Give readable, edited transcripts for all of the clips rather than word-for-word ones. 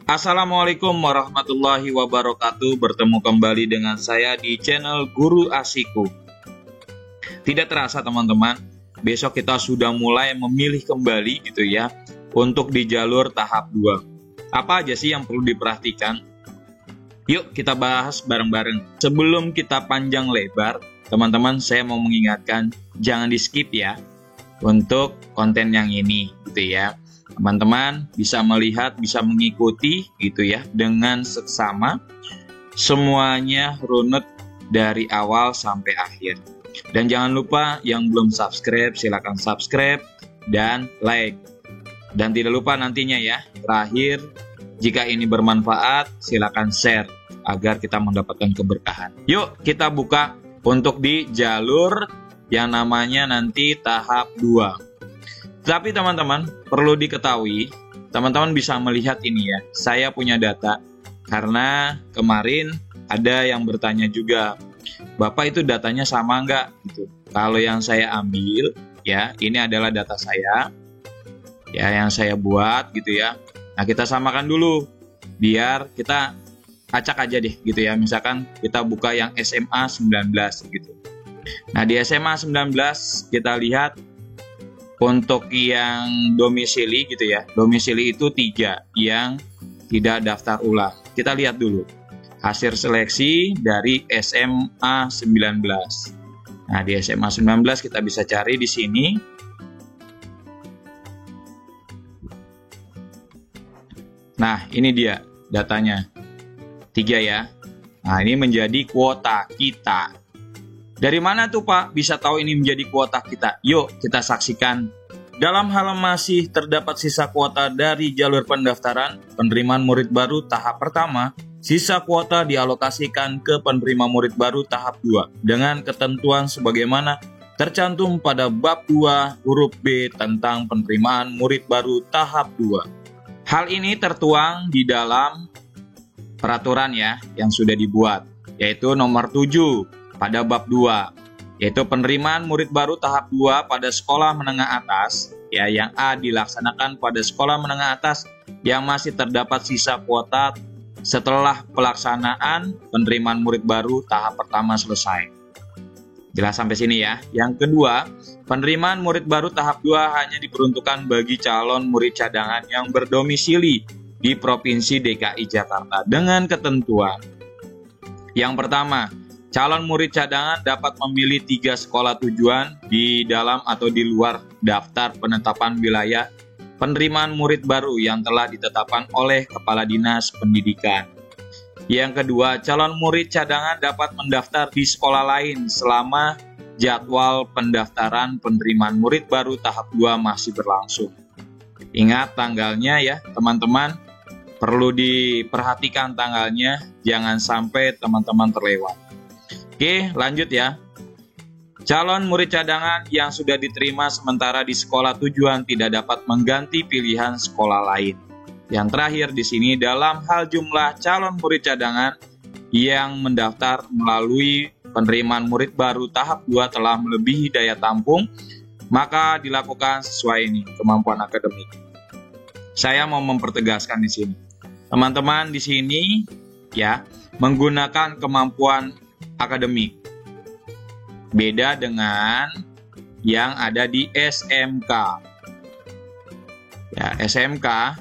Assalamualaikum warahmatullahi wabarakatuh. Bertemu kembali dengan saya di channel Guru Asiku. Tidak terasa teman-teman, besok kita sudah mulai memilih kembali gitu ya, untuk di jalur tahap 2. Apa aja sih yang perlu diperhatikan? Yuk kita bahas bareng-bareng. Sebelum kita panjang lebar, teman-teman, saya mau mengingatkan, jangan di skip ya untuk konten yang ini gitu ya. Teman-teman bisa melihat, bisa mengikuti gitu ya dengan seksama, semuanya runut dari awal sampai akhir. Dan jangan lupa yang belum subscribe, silakan subscribe dan like. Dan tidak lupa nantinya ya, terakhir, jika ini bermanfaat, silakan share agar kita mendapatkan keberkahan. Yuk kita buka untuk di jalur yang namanya nanti tahap 2. Tapi teman-teman, perlu diketahui, teman-teman bisa melihat ini ya, saya punya data, karena kemarin ada yang bertanya juga, Bapak itu datanya sama nggak? Gitu. Kalau yang saya ambil, ya ini adalah data saya, ya yang saya buat gitu ya. Nah kita samakan dulu, biar kita acak aja deh gitu ya, misalkan kita buka yang SMA 19 gitu. Nah di SMA 19 kita lihat, untuk yang domisili gitu ya, domisili itu 3 yang tidak daftar ulang. Kita lihat dulu hasil seleksi dari SMA 19. Nah, di SMA 19 kita bisa cari di sini. Nah, ini dia datanya. 3 ya. Nah, ini menjadi kuota kita. Dari mana tuh Pak bisa tahu ini menjadi kuota kita? Yuk kita saksikan. Dalam hal masih terdapat sisa kuota dari jalur pendaftaran penerimaan murid baru tahap pertama, sisa kuota dialokasikan ke penerima murid baru tahap 2 dengan ketentuan sebagaimana tercantum pada bab 2 huruf B tentang penerimaan murid baru tahap 2. Hal ini tertuang di dalam peraturan ya yang sudah dibuat, yaitu nomor 7 pada bab 2, yaitu penerimaan murid baru tahap 2 pada sekolah menengah atas, ya yang A dilaksanakan pada sekolah menengah atas yang masih terdapat sisa kuota setelah pelaksanaan penerimaan murid baru tahap pertama selesai. Jelas sampai sini ya. Yang kedua, penerimaan murid baru tahap 2 hanya diperuntukkan bagi calon murid cadangan yang berdomisili di Provinsi DKI Jakarta dengan ketentuan. Yang pertama, calon murid cadangan dapat memilih 3 sekolah tujuan di dalam atau di luar daftar penetapan wilayah penerimaan murid baru yang telah ditetapkan oleh Kepala Dinas Pendidikan. Yang kedua, calon murid cadangan dapat mendaftar di sekolah lain selama jadwal pendaftaran penerimaan murid baru tahap 2 masih berlangsung. Ingat tanggalnya ya teman-teman, perlu diperhatikan tanggalnya, jangan sampai teman-teman terlewat. Oke, lanjut ya. Calon murid cadangan yang sudah diterima sementara di sekolah tujuan tidak dapat mengganti pilihan sekolah lain. Yang terakhir di sini, dalam hal jumlah calon murid cadangan yang mendaftar melalui penerimaan murid baru tahap 2 telah melebihi daya tampung, maka dilakukan sesuai ini kemampuan akademik. Saya mau mempertegaskan di sini. Teman-teman di sini ya menggunakan kemampuan akademik. Beda dengan yang ada di SMK. Ya, SMK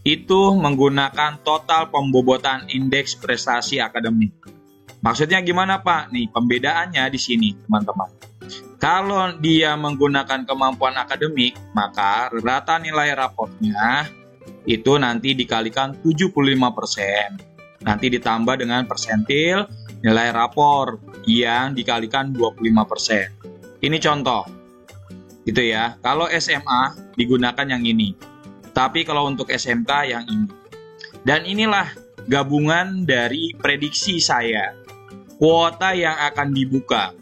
itu menggunakan total pembobotan indeks prestasi akademik. Maksudnya gimana Pak? Nih, pembedaannya di sini, teman-teman. Kalau dia menggunakan kemampuan akademik, maka rata nilai raportnya itu nanti dikalikan 75%. Nanti ditambah dengan persentil nilai rapor yang dikalikan 25%. Ini contoh. Gitu ya. Kalau SMA digunakan yang ini. Tapi kalau untuk SMK yang ini. Dan inilah gabungan dari prediksi saya. Kuota yang akan dibuka.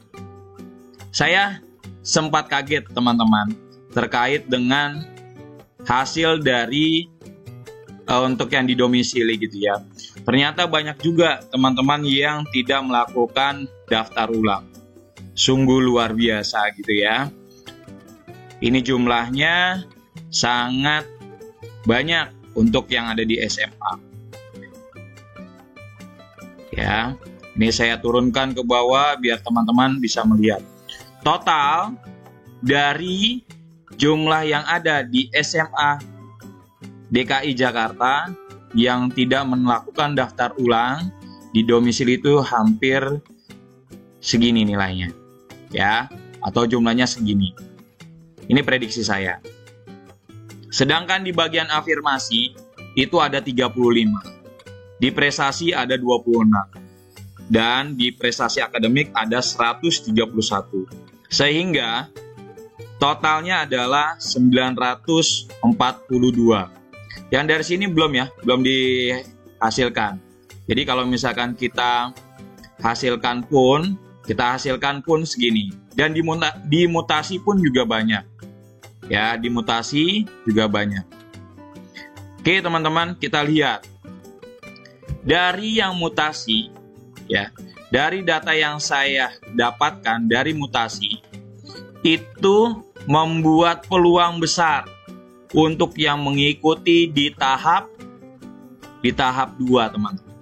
Saya sempat kaget teman-teman terkait dengan hasil dari untuk yang didomisili gitu ya. Ternyata banyak juga teman-teman yang tidak melakukan daftar ulang. Sungguh luar biasa gitu ya. Ini jumlahnya sangat banyak untuk yang ada di SMA. Ya, ini saya turunkan ke bawah biar teman-teman bisa melihat. Total dari jumlah yang ada di SMA DKI Jakarta yang tidak melakukan daftar ulang di domisili itu hampir segini nilainya. Ya, atau jumlahnya segini. Ini prediksi saya. Sedangkan di bagian afirmasi itu ada 35. Di prestasi ada 26. Dan di prestasi akademik ada 131. Sehingga totalnya adalah 942. Yang dari sini belum dihasilkan. Jadi kalau misalkan kita hasilkan pun segini. Dan dimutasi pun juga banyak. Ya, dimutasi juga banyak. Oke, teman-teman, kita lihat. Dari yang mutasi, ya, dari data yang saya dapatkan dari mutasi, itu membuat peluang besar untuk yang mengikuti di tahap 2, teman-teman.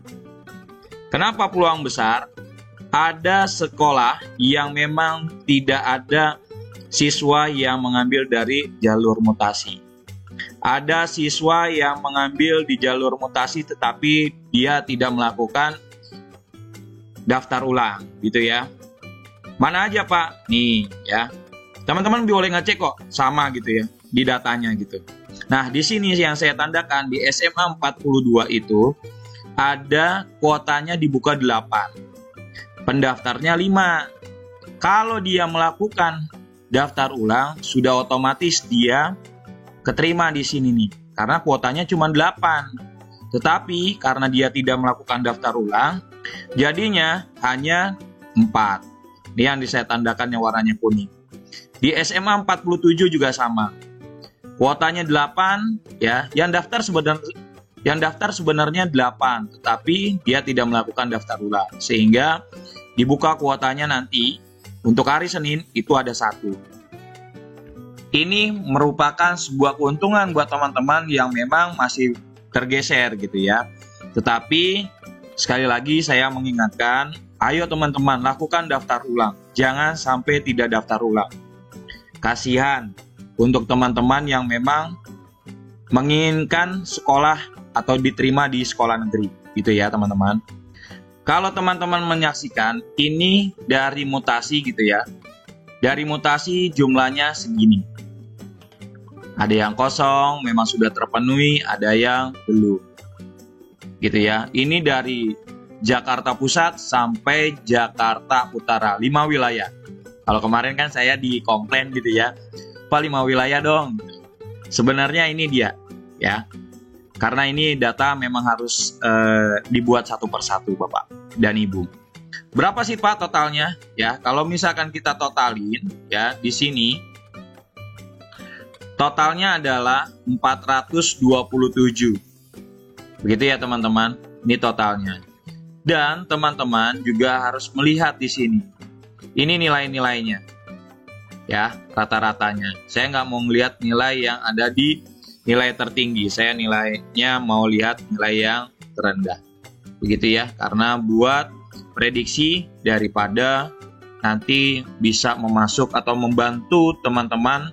Kenapa peluang besar? Ada sekolah yang memang tidak ada siswa yang mengambil dari jalur mutasi. Ada siswa yang mengambil di jalur mutasi tetapi dia tidak melakukan daftar ulang, gitu ya. Mana aja, Pak? Nih, ya. Teman-teman boleh ngecek kok, sama gitu ya, di datanya gitu. Nah, di sini yang saya tandakan di SMA 42 itu ada kuotanya dibuka 8. Pendaftarnya 5. Kalau dia melakukan daftar ulang, sudah otomatis dia keterima di sini nih. Karena kuotanya cuma 8. Tetapi karena dia tidak melakukan daftar ulang, jadinya hanya 4. Ini yang saya tandakan yang warnanya kuning. Di SMA 47 juga sama. Kuotanya 8, ya. Yang daftar sebenarnya 8, tetapi dia tidak melakukan daftar ulang. Sehingga dibuka kuotanya nanti untuk hari Senin itu ada 1. Ini merupakan sebuah keuntungan buat teman-teman yang memang masih tergeser gitu ya. Tetapi sekali lagi saya mengingatkan, ayo teman-teman lakukan daftar ulang. Jangan sampai tidak daftar ulang. Kasihan untuk teman-teman yang memang menginginkan sekolah atau diterima di sekolah negeri gitu ya, teman-teman. Kalau teman-teman menyaksikan ini dari mutasi gitu ya. Dari mutasi jumlahnya segini. Ada yang kosong, memang sudah terpenuhi, ada yang belum. Gitu ya. Ini dari Jakarta Pusat sampai Jakarta Utara, 5 wilayah. Kalau kemarin kan saya dikomplain gitu ya. Pak, 5 wilayah dong. Sebenarnya ini dia ya. Karena ini data memang harus dibuat satu persatu, Bapak dan Ibu. Berapa sih, Pak, totalnya? Ya, kalau misalkan kita totalin, ya, di sini totalnya adalah 427. Begitu ya, teman-teman. Ini totalnya. Dan teman-teman juga harus melihat di sini. Ini nilai-nilainya. Ya, rata-ratanya. Saya nggak mau melihat nilai yang ada di nilai tertinggi, saya nilainya mau lihat nilai yang terendah. Begitu ya, karena buat prediksi daripada nanti bisa memasuk atau membantu teman-teman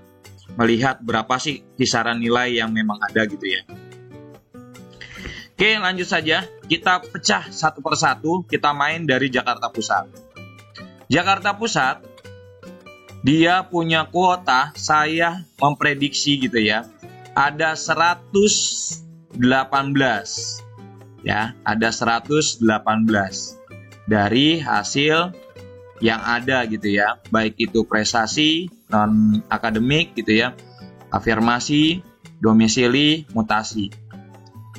melihat berapa sih kisaran nilai yang memang ada gitu ya. Oke, lanjut saja. Kita pecah satu persatu, kita main dari Jakarta Pusat. Jakarta Pusat, dia punya kuota, saya memprediksi gitu ya. Ada 118 ya, ada 118 dari hasil yang ada gitu ya, baik itu prestasi, non akademik gitu ya, afirmasi, domisili, mutasi.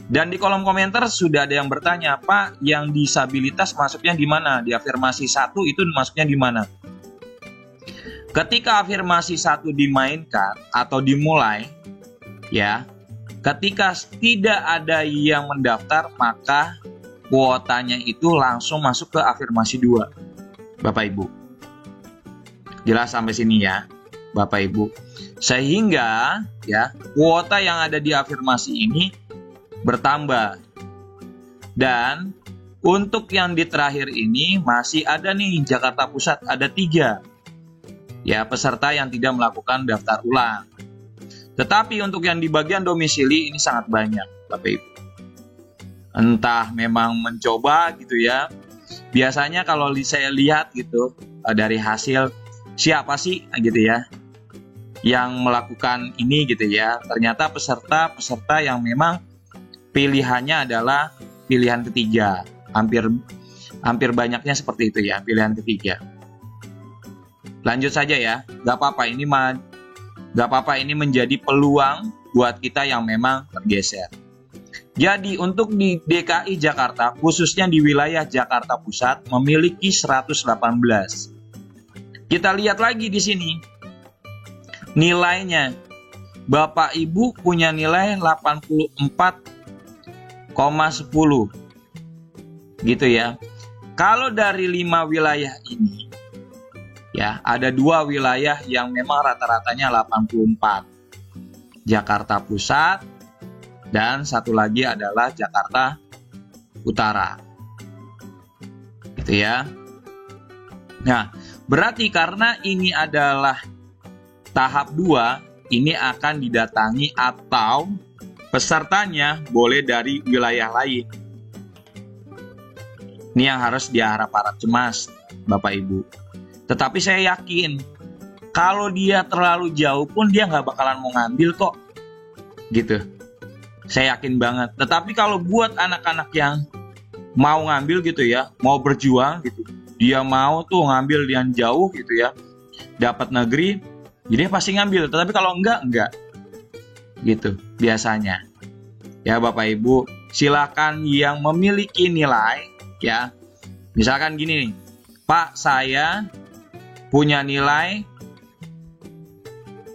Dan di kolom komentar sudah ada yang bertanya, Pak, yang disabilitas masuknya di mana? Di afirmasi 1 itu masuknya di mana? Ketika afirmasi 1 dimainkan atau dimulai, ya, ketika tidak ada yang mendaftar, maka kuotanya itu langsung masuk ke afirmasi 2. Bapak Ibu. Jelas sampai sini ya, Bapak Ibu. Sehingga ya, kuota yang ada di afirmasi ini bertambah. Dan untuk yang di terakhir ini masih ada nih Jakarta Pusat, ada 3 ya peserta yang tidak melakukan daftar ulang. Tetapi untuk yang di bagian domisili ini sangat banyak Bapak Ibu. Entah memang mencoba gitu ya. Biasanya kalau saya lihat gitu dari hasil siapa sih gitu ya yang melakukan ini gitu ya. Ternyata peserta yang memang pilihannya adalah pilihan ketiga. Hampir banyaknya seperti itu ya, pilihan ketiga. Lanjut saja ya, gak apa-apa ini menjadi peluang buat kita yang memang tergeser. Jadi untuk di DKI Jakarta, khususnya di wilayah Jakarta Pusat, memiliki 118. Kita lihat lagi di sini nilainya. Bapak Ibu punya nilai 84,10 gitu ya. Kalau dari 5 wilayah ini ya, ada 2 wilayah yang memang rata-ratanya 84. Jakarta Pusat dan satu lagi adalah Jakarta Utara. Gitu ya. Nah, berarti karena ini adalah tahap 2, ini akan didatangi atau pesertanya boleh dari wilayah lain. Ini yang harus diharap cemas, Bapak Ibu. Tetapi saya yakin, kalau dia terlalu jauh pun dia nggak bakalan mau ngambil kok. Gitu. Saya yakin banget. Tetapi kalau buat anak-anak yang mau ngambil gitu ya, mau berjuang gitu, dia mau tuh ngambil yang jauh gitu ya, dapat negeri, jadi pasti ngambil. Tetapi kalau enggak. Gitu, biasanya. Ya Bapak Ibu, silakan yang memiliki nilai ya, misalkan gini nih, Pak, saya punya nilai,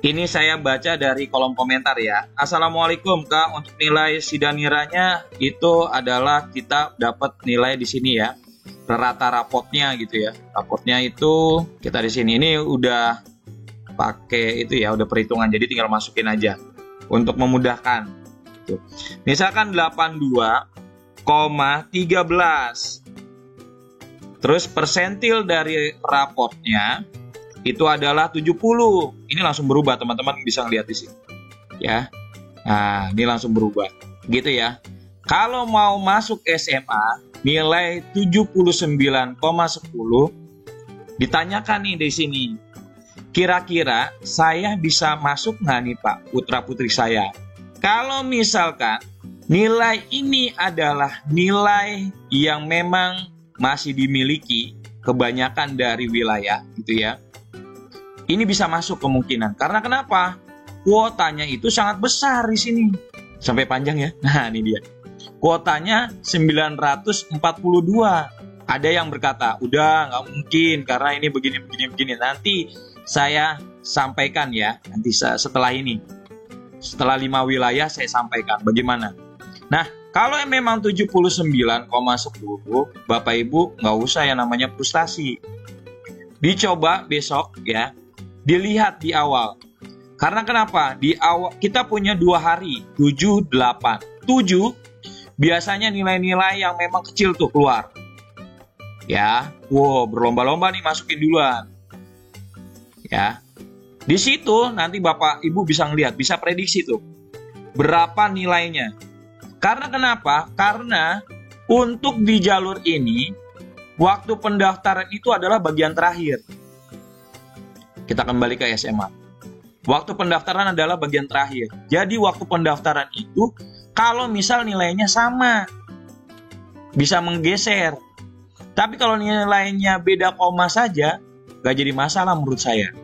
ini saya baca dari kolom komentar ya. Assalamualaikum Kak, untuk nilai sidaniranya itu adalah kita dapat nilai di sini ya, rata rapotnya gitu ya. Rapotnya itu kita di sini ini udah pakai itu ya, udah perhitungan, jadi tinggal masukin aja untuk memudahkan. Tuh. Misalkan 82,13. Terus persentil dari rapotnya itu adalah 70. Ini langsung berubah, teman-teman bisa lihat di sini. Ya. Nah, ini langsung berubah. Gitu ya. Kalau mau masuk SMA, nilai 79,10 ditanyakan nih di sini. Kira-kira saya bisa masuk nggak nih Pak, putra-putri saya? Kalau misalkan nilai ini adalah nilai yang memang masih dimiliki kebanyakan dari wilayah gitu ya, ini bisa masuk kemungkinan. Karena kenapa? Kuotanya itu sangat besar di sini. Sampai panjang ya. Nah, ini dia. Kuotanya 942. Ada yang berkata, udah nggak mungkin karena ini begini. Nanti saya sampaikan ya. Nanti setelah ini. Setelah 5 wilayah saya sampaikan bagaimana. Nah, kalau memang 79,10, Bapak Ibu nggak usah yang namanya frustasi. Dicoba besok ya, dilihat di awal. Karena kenapa? Di awal kita punya 2 hari, 7, 8. 7 biasanya nilai-nilai yang memang kecil tuh keluar. Ya, berlomba-lomba nih masukin duluan. Ya, di situ nanti Bapak Ibu bisa ngelihat, bisa prediksi tuh berapa nilainya. Karena kenapa? Karena untuk di jalur ini, waktu pendaftaran itu adalah bagian terakhir. Kita kembali ke SMA. Waktu pendaftaran adalah bagian terakhir. Jadi waktu pendaftaran itu, kalau misal nilainya sama, bisa menggeser. Tapi kalau nilainya beda koma saja, gak jadi masalah menurut saya.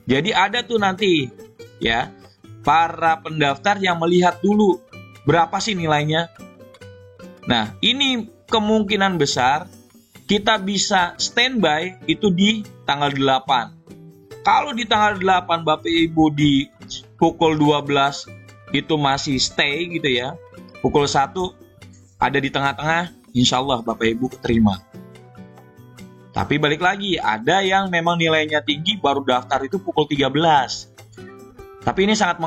Jadi ada tuh nanti, ya, para pendaftar yang melihat dulu, berapa sih nilainya? Nah, ini kemungkinan besar kita bisa standby itu di tanggal 8. Kalau di tanggal 8 Bapak Ibu di pukul 12 itu masih stay gitu ya, pukul 1 ada di tengah-tengah, insya Allah Bapak Ibu keterima. Tapi balik lagi, ada yang memang nilainya tinggi baru daftar itu pukul 13. Tapi ini sangat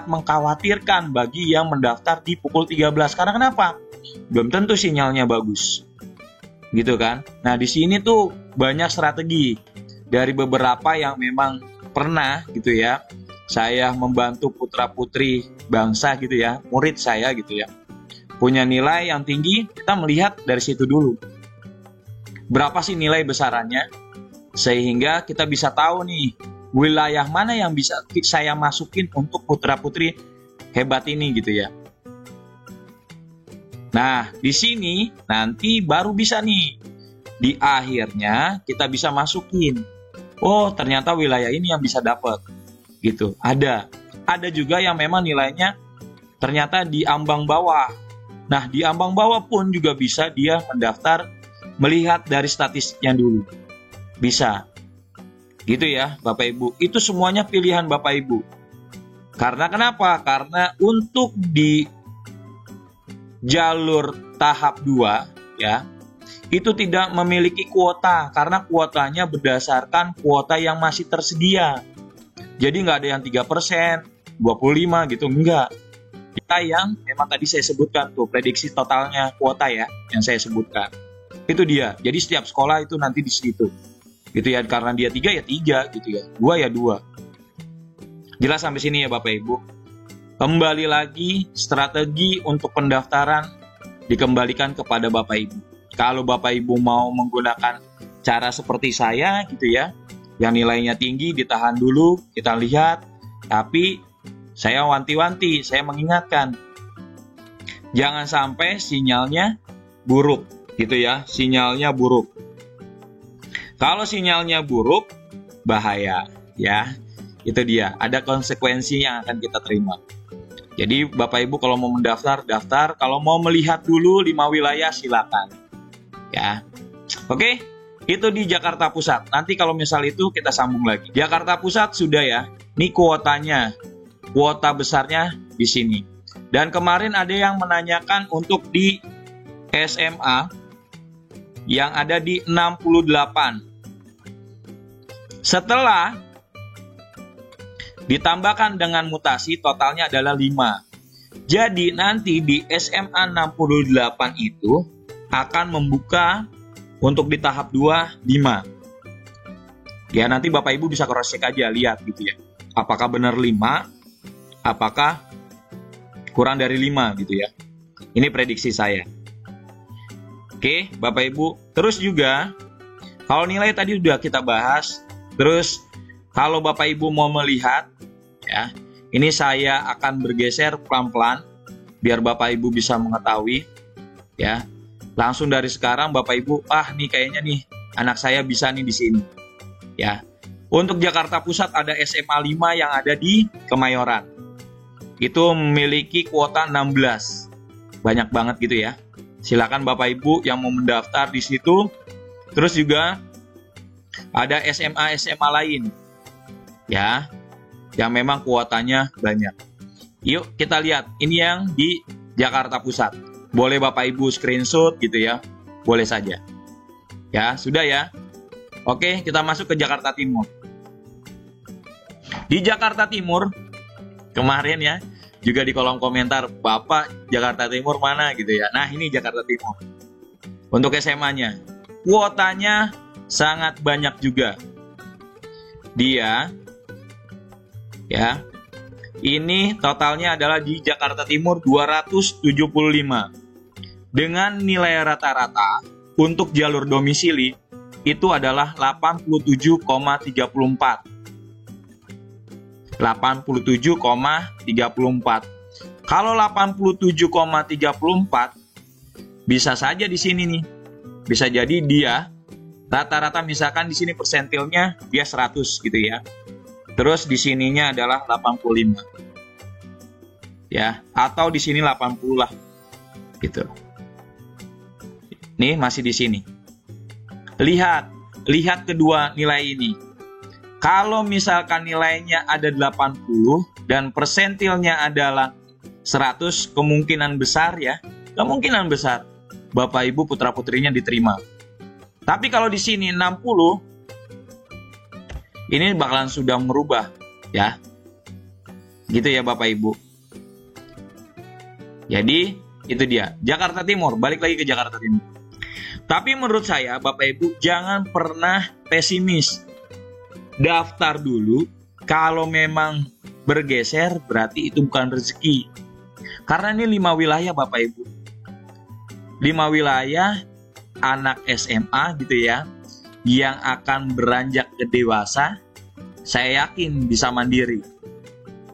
mengkhawatirkan bagi yang mendaftar di pukul 13. Karena kenapa? belum tentu sinyalnya bagus. Gitu kan? Nah, di sini tuh banyak strategi dari beberapa yang memang pernah gitu ya. Saya membantu putra-putri bangsa gitu ya, murid saya gitu ya. Punya nilai yang tinggi, kita melihat dari situ dulu. Berapa sih nilai besarannya? Sehingga kita bisa tahu nih, wilayah mana yang bisa saya masukin untuk putra-putri hebat ini gitu ya. Nah, di sini nanti baru bisa nih. Di akhirnya kita bisa masukin. Oh, ternyata wilayah ini yang bisa dapat. Gitu. Ada juga yang memang nilainya ternyata di ambang bawah. Nah, di ambang bawah pun juga bisa dia mendaftar melihat dari statistiknya dulu. Bisa. Gitu ya, Bapak Ibu. Itu semuanya pilihan Bapak Ibu. Karena kenapa? Karena untuk di jalur tahap 2 ya, itu tidak memiliki kuota karena kuotanya berdasarkan kuota yang masih tersedia. Jadi nggak ada yang 3%, 25 gitu, enggak. Kita yang memang tadi saya sebutkan tuh, prediksi totalnya kuota ya, yang saya sebutkan. Itu dia. Jadi setiap sekolah itu nanti di situ. Gitu ya, karena dia 3 ya 3 gitu ya. 2 ya 2. Jelas sampai sini ya Bapak Ibu. Kembali lagi, strategi untuk pendaftaran dikembalikan kepada Bapak Ibu. Kalau Bapak Ibu mau menggunakan cara seperti saya gitu ya, yang nilainya tinggi ditahan dulu, kita lihat. Tapi saya wanti-wanti, saya mengingatkan, jangan sampai sinyalnya buruk gitu ya, sinyalnya buruk. Kalau sinyalnya buruk, bahaya ya. Itu dia, ada konsekuensi yang akan kita terima. Jadi Bapak Ibu kalau mau mendaftar, daftar. Kalau mau melihat dulu 5 wilayah, silakan. Ya. Oke, itu di Jakarta Pusat. Nanti kalau misal itu kita sambung lagi. Jakarta Pusat sudah ya. Ini kuotanya. Kuota besarnya di sini. Dan kemarin ada yang menanyakan untuk di SMA yang ada di 68. Setelah ditambahkan dengan mutasi, totalnya adalah 5. Jadi nanti di SMA 68 itu akan membuka untuk di tahap 2, 5. Ya nanti Bapak Ibu bisa cross check aja, lihat gitu ya. Apakah benar 5, apakah kurang dari 5 gitu ya. Ini prediksi saya. Oke Bapak Ibu. Terus juga, kalau nilai tadi sudah kita bahas. Terus kalau Bapak Ibu mau melihat, ya, ini saya akan bergeser pelan-pelan biar Bapak Ibu bisa mengetahui, ya. Langsung dari sekarang Bapak Ibu, nih kayaknya nih anak saya bisa nih di sini, ya. Untuk Jakarta Pusat ada SMA 5 yang ada di Kemayoran. Itu memiliki kuota 16. Banyak banget gitu ya. Silakan Bapak Ibu yang mau mendaftar di situ. Terus juga ada SMA lain, ya, yang memang kuotanya banyak. Yuk kita lihat, ini yang di Jakarta Pusat. Boleh Bapak Ibu screenshot gitu ya, boleh saja. Ya, sudah ya. Oke, kita masuk ke Jakarta Timur. Di Jakarta Timur, kemarin ya, juga di kolom komentar, Bapak Jakarta Timur mana gitu ya. Nah, ini Jakarta Timur. Untuk SMA-nya, kuotanya sangat banyak juga. Dia, ya, ini totalnya adalah di Jakarta Timur 275. Dengan nilai rata-rata untuk jalur domisili itu adalah 87,34. 87,34. Kalau 87,34 bisa saja di sini nih. Bisa jadi dia rata-rata misalkan di sini persentilnya dia 100 gitu ya. Terus di sininya adalah 85. Ya, atau di sini 80 lah. Gitu. Nih masih di sini. Lihat kedua nilai ini. Kalau misalkan nilainya ada 80 dan persentilnya adalah 100, kemungkinan besar Bapak Ibu putra-putrinya diterima. Tapi kalau di sini 60, ini bakalan sudah merubah ya. Gitu ya Bapak Ibu. Jadi Itu dia, Jakarta Timur. Balik lagi ke Jakarta Timur. Tapi menurut saya, Bapak Ibu, jangan pernah pesimis. Daftar dulu, kalau memang bergeser berarti itu bukan rezeki. Karena ini 5 wilayah Bapak Ibu. 5 wilayah anak SMA gitu ya, yang akan beranjak ke dewasa, saya yakin bisa mandiri.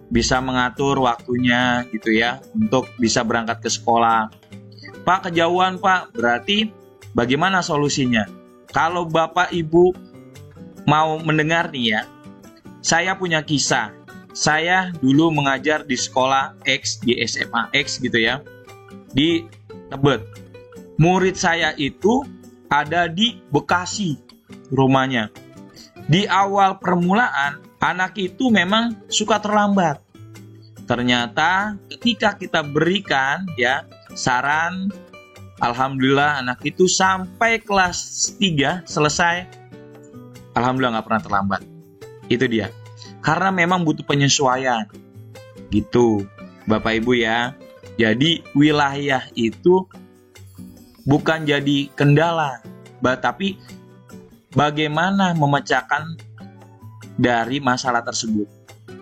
Bisa mengatur waktunya gitu ya, untuk bisa berangkat ke sekolah. Pak, kejauhan Pak, berarti bagaimana solusinya? Kalau Bapak Ibu mau mendengar nih ya, saya punya kisah. Saya dulu mengajar di sekolah X, di SMA X gitu ya, di Tebet. Murid saya itu ada di Bekasi rumahnya. Di awal permulaan, anak itu memang suka terlambat. Ternyata ketika kita berikan ya saran, alhamdulillah anak itu sampai kelas 3 selesai. Alhamdulillah nggak pernah terlambat. Itu dia. Karena memang butuh penyesuaian. Gitu, Bapak Ibu ya. Jadi wilayah itu bukan jadi kendala, tapi bagaimana memecahkan dari masalah tersebut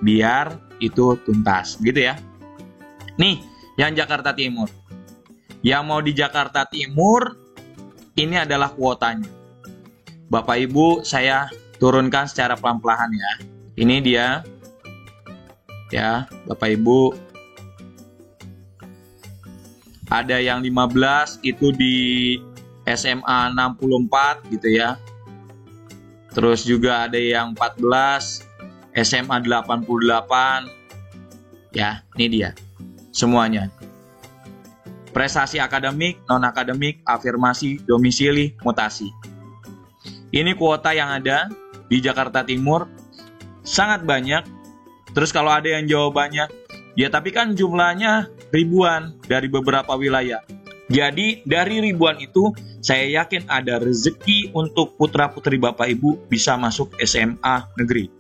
biar itu tuntas, gitu ya. Nih, yang Jakarta Timur. Yang mau di Jakarta Timur, ini adalah kuotanya. Bapak Ibu, saya turunkan secara pelan-pelan ya. Ini dia. Ya, Bapak Ibu. Ada yang 15 itu di SMA 64 gitu ya. Terus juga ada yang 14 SMA 88. Ya, ini dia. Semuanya. Prestasi akademik, non-akademik, afirmasi, domisili, mutasi. Ini kuota yang ada di Jakarta Timur. Sangat banyak. Terus kalau ada yang jawabannya, ya tapi kan jumlahnya ribuan dari beberapa wilayah. Jadi dari ribuan itu, saya yakin ada rezeki untuk putra-putri Bapak Ibu bisa masuk SMA negeri.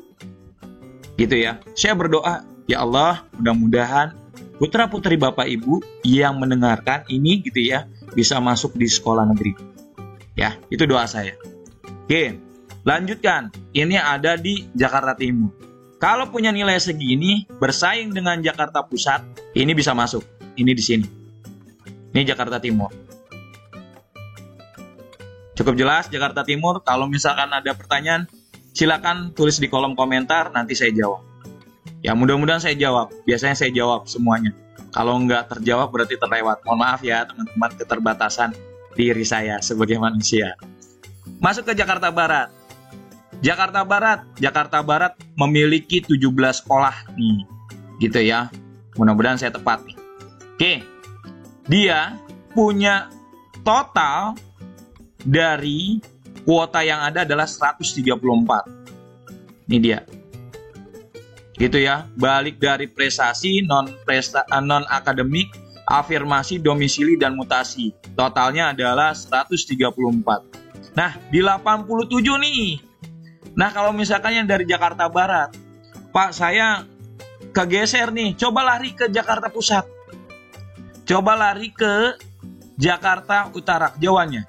Gitu ya. Saya berdoa, ya Allah, mudah-mudahan putra-putri Bapak Ibu yang mendengarkan ini gitu ya, bisa masuk di sekolah negeri. Ya, itu doa saya. Oke, lanjutkan. Ini ada di Jakarta Timur. Kalau punya nilai segini, bersaing dengan Jakarta Pusat, ini bisa masuk. Ini di sini. Ini Jakarta Timur. Cukup jelas Jakarta Timur. Kalau misalkan ada pertanyaan, silakan tulis di kolom komentar, nanti saya jawab. Ya mudah-mudahan saya jawab. Biasanya saya jawab semuanya. Kalau nggak terjawab berarti terlewat. Mohon maaf ya teman-teman, keterbatasan diri saya sebagai manusia. Masuk ke Jakarta Barat. Jakarta Barat memiliki 17 sekolah nih. Gitu ya. Mudah-mudahan saya tepat nih. Oke. Dia punya total dari kuota yang ada adalah 134. Ini dia. Gitu ya. Balik dari prestasi, non-akademik, afirmasi, domisili, dan mutasi. Totalnya adalah 134. Nah, di 87 nih. Nah, kalau misalkan yang dari Jakarta Barat, Pak, saya kegeser nih. Coba lari ke Jakarta Pusat. Coba lari ke Jakarta Utara, kejauhannya.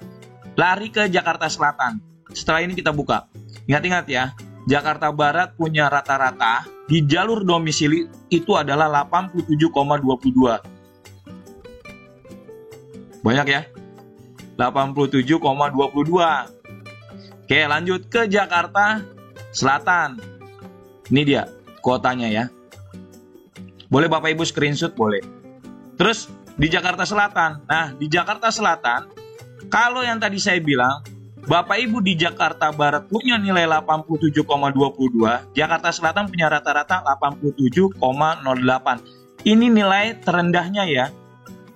Lari ke Jakarta Selatan. Setelah ini kita buka. Ingat-ingat ya, Jakarta Barat punya rata-rata di jalur domisili itu adalah 87,22. Banyak ya? 87,22. Oke, lanjut ke Jakarta Selatan. Ini dia kuotanya ya. Boleh Bapak Ibu screenshot, boleh. Terus di Jakarta Selatan. Nah, di Jakarta Selatan, kalau yang tadi saya bilang, Bapak Ibu di Jakarta Barat punya nilai 87,22, Jakarta Selatan punya rata-rata 87,08. Ini nilai terendahnya ya.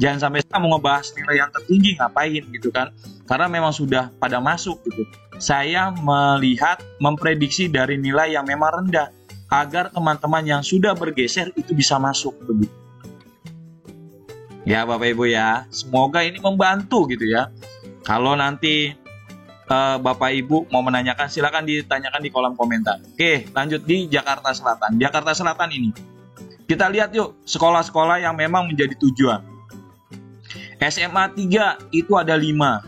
Jangan sampai saya mau ngebahas nilai yang tertinggi, ngapain gitu kan. Karena memang sudah pada masuk gitu. Saya melihat, memprediksi dari nilai yang memang rendah. Agar teman-teman yang sudah bergeser itu bisa masuk begitu. Ya Bapak Ibu ya, semoga ini membantu gitu ya. Kalau nanti Bapak Ibu mau menanyakan, silakan ditanyakan di kolom komentar. Oke, lanjut di Jakarta Selatan. Jakarta Selatan ini, kita lihat yuk sekolah-sekolah yang memang menjadi tujuan. SMA 3 itu ada 5.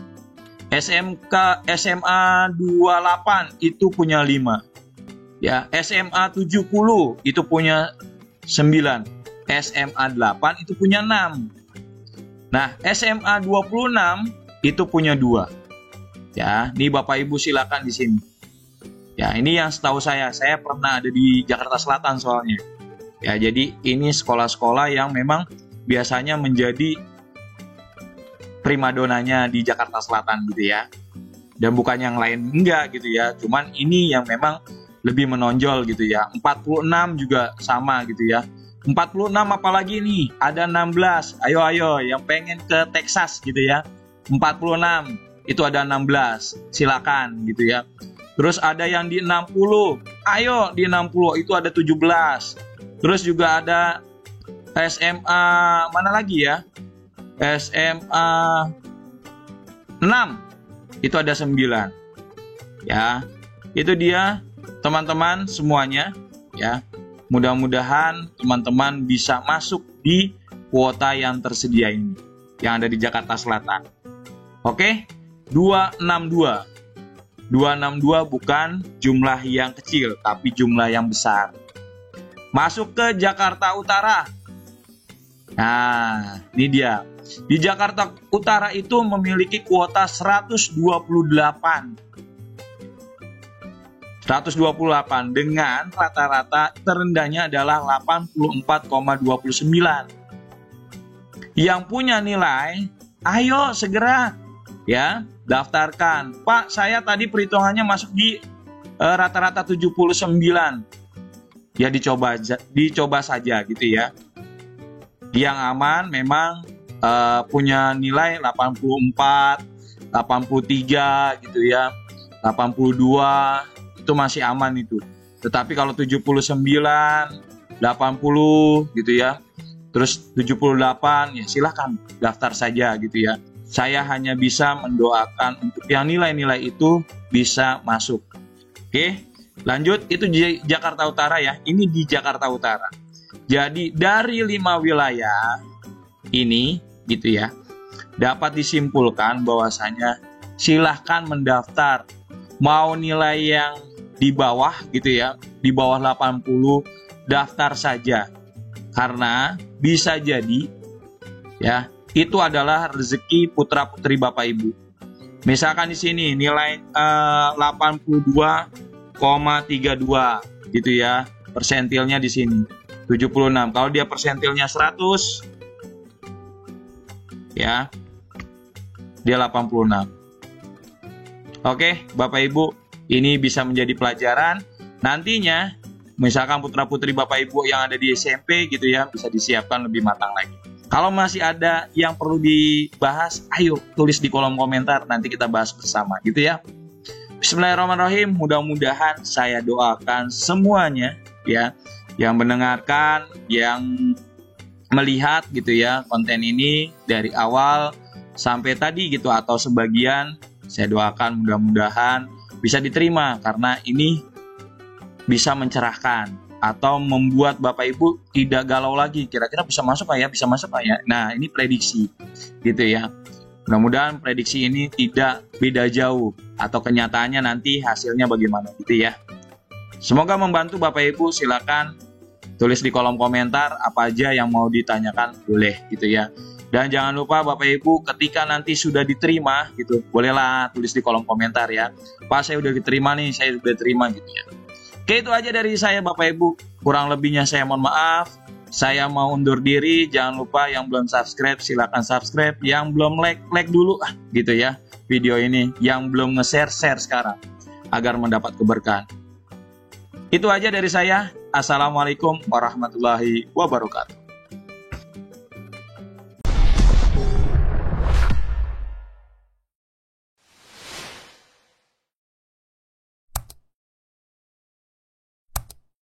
SMA 28 itu punya 5. Ya, SMA 70 itu punya 9. SMA 8 itu punya 6. Nah, SMA 26 itu punya 2. Ya, nih Bapak Ibu silakan di sini. Ya, ini yang setahu saya pernah ada di Jakarta Selatan soalnya. Ya, jadi ini sekolah-sekolah yang memang biasanya menjadi primadonanya di Jakarta Selatan gitu ya. Dan bukan yang lain enggak gitu ya. Cuman ini yang memang lebih menonjol gitu ya. 46 juga sama gitu ya. 46 apalagi nih, ada 16. Ayo yang pengen ke Texas gitu ya. 46 itu ada 16. Silakan gitu ya. Terus ada yang di 60. Ayo di 60 itu ada 17. Terus juga ada SMA mana lagi ya? SMA 6 itu ada 9. Ya. Itu dia teman-teman semuanya ya. Mudah-mudahan teman-teman bisa masuk di kuota yang tersedia ini yang ada di Jakarta Selatan. Oke? 262. 262 bukan jumlah yang kecil, tapi jumlah yang besar. Masuk ke Jakarta Utara. Nah, ini dia. Di Jakarta Utara itu memiliki kuota 128. 128 dengan rata-rata terendahnya adalah 84,29. Yang punya nilai, ayo segera ya, daftarkan. Pak, saya tadi perhitungannya masuk di rata-rata 79. Ya dicoba saja gitu ya. Yang aman memang punya nilai 84, 83 gitu ya. 82 itu masih aman itu. Tetapi kalau 79, 80 gitu ya. Terus 78 ya silakan daftar saja gitu ya. Saya hanya bisa mendoakan untuk yang nilai-nilai itu bisa masuk. Oke, lanjut itu di Jakarta Utara ya. Ini di Jakarta Utara. Jadi dari 5 wilayah ini gitu ya, dapat disimpulkan bahwasanya silahkan mendaftar. Mau nilai yang di bawah gitu ya, di bawah 80, daftar saja. Karena bisa jadi ya, itu adalah rezeki putra-putri Bapak Ibu. Misalkan di sini nilai 82,32 gitu ya. Persentilnya di sini 76. Kalau dia persentilnya 100 ya, dia 86. Oke, Bapak Ibu, ini bisa menjadi pelajaran nantinya. Misalkan putra-putri Bapak Ibu yang ada di SMP gitu ya, bisa disiapkan lebih matang lagi. Kalau masih ada yang perlu dibahas, ayo tulis di kolom komentar, nanti kita bahas bersama gitu ya. Bismillahirrahmanirrahim. Mudah-mudahan saya doakan semuanya ya, yang mendengarkan, yang melihat gitu ya konten ini dari awal sampai tadi gitu atau sebagian, saya doakan mudah-mudahan bisa diterima karena ini bisa mencerahkan atau membuat Bapak Ibu tidak galau lagi. Kira-kira bisa masuk Pak ya? Bisa masuk Pak ya? Nah, ini prediksi gitu ya. Mudah-mudahan prediksi ini tidak beda jauh atau kenyataannya nanti hasilnya bagaimana gitu ya. Semoga membantu Bapak Ibu. Silakan tulis di kolom komentar apa aja yang mau ditanyakan, boleh gitu ya. Dan jangan lupa Bapak Ibu ketika nanti sudah diterima gitu, bolehlah tulis di kolom komentar ya. Pak, saya udah diterima nih, saya udah terima gitu ya. Oke, itu aja dari saya Bapak Ibu. Kurang lebihnya saya mohon maaf. Saya mau undur diri. Jangan lupa yang belum subscribe silakan subscribe. Yang belum like dulu gitu ya video ini. Yang belum nge-share sekarang agar mendapat keberkahan. Itu aja dari saya. Assalamualaikum warahmatullahi wabarakatuh.